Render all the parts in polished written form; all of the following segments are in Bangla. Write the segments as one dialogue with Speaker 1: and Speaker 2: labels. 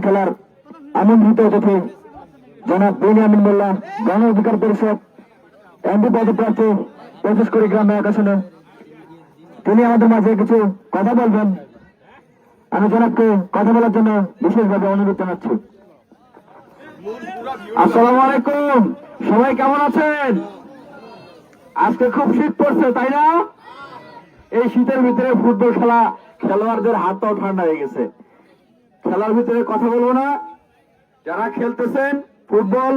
Speaker 1: খেলার আমন্ত্রিত অতিথি জনাব বেনিয়ামিন মোল্লা, গণ অধিকার পরিষদ এমপি পদপ্রার্থী 25 কোটি গ্রাম এক আসনে, তিনি আমাদের মাঝে কিছু কথা বলবেন। আমি জনাবকে কথা বলার জন্য বিশেষভাবে অনুরোধ জানাচ্ছি। আসসালামু আলাইকুম, সবাই কেমন আছেন? আজকে খুব শীত পড়ছে, তাই না? এই শীতের ভিতরে ফুটবল খেলা, খেলোয়াড়দের হাতটাও ঠান্ডা হয়ে গেছে। খেলার ভিতরে কথা বলবো না। যারা খেলতেছেন ফুটবল,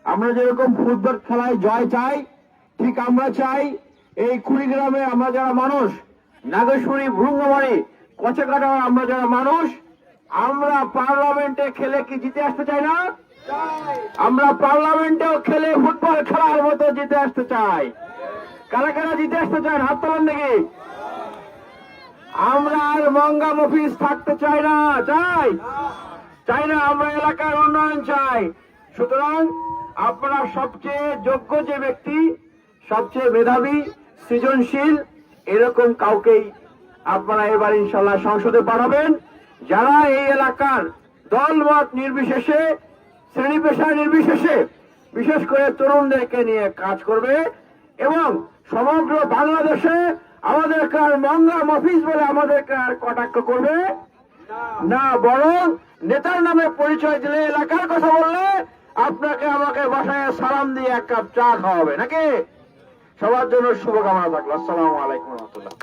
Speaker 1: আমরা যেরকম ফুটবল খেলায় জয় চাই, ঠিক আমরা চাই এই কুড়িগ্রামে আমরা যারা মানুষ, নাগেশ্বরী, ভ্রুঙ্গমারি, কচেকাটা আমরা যারা মানুষ, আমরা পার্লামেন্টে খেলে কি জিতে আসতে চাই না? আমরা পার্লামেন্টেও খেলে ফুটবল খেলার মতো জিতে আসতে চাই। কারা কারা জিতে আসতে চান হাত তোলেন নাকি? আমরা আর মঙ্গা মফিস থাকতে চাই না, চাই না। আমরা এলাকার উন্নয়ন চাই। সুতরাং আপনারা সবচেয়ে যোগ্য যে ব্যক্তি, সবচেয়ে মেধাবী, সৃজনশীল, এরকম কাউকেই আপনারা এবার ইনশাল্লাহ সংসদে পাঠাবেন, যারা এই এলাকার দলমত নির্বিশেষে, শ্রেণী পেশা নির্বিশেষে, বিশেষ করে তরুণদেরকে নিয়ে কাজ করবে এবং সমগ্র বাংলাদেশে আমাদেরকে আর মঙ্গা মফিস বলে আমাদেরকে আর কটাক্ষ করবে না, বরং নেতার নামে পরিচয় দিলে, এলাকার কথা বললে আপনাকে আমাকে বাসায় সালাম দিয়ে এক কাপ চা খাওয়াবে নাকি? সবার জন্য শুভকামনা থাকলো। আসসালামু আলাইকুম রহমতুল্লাহ।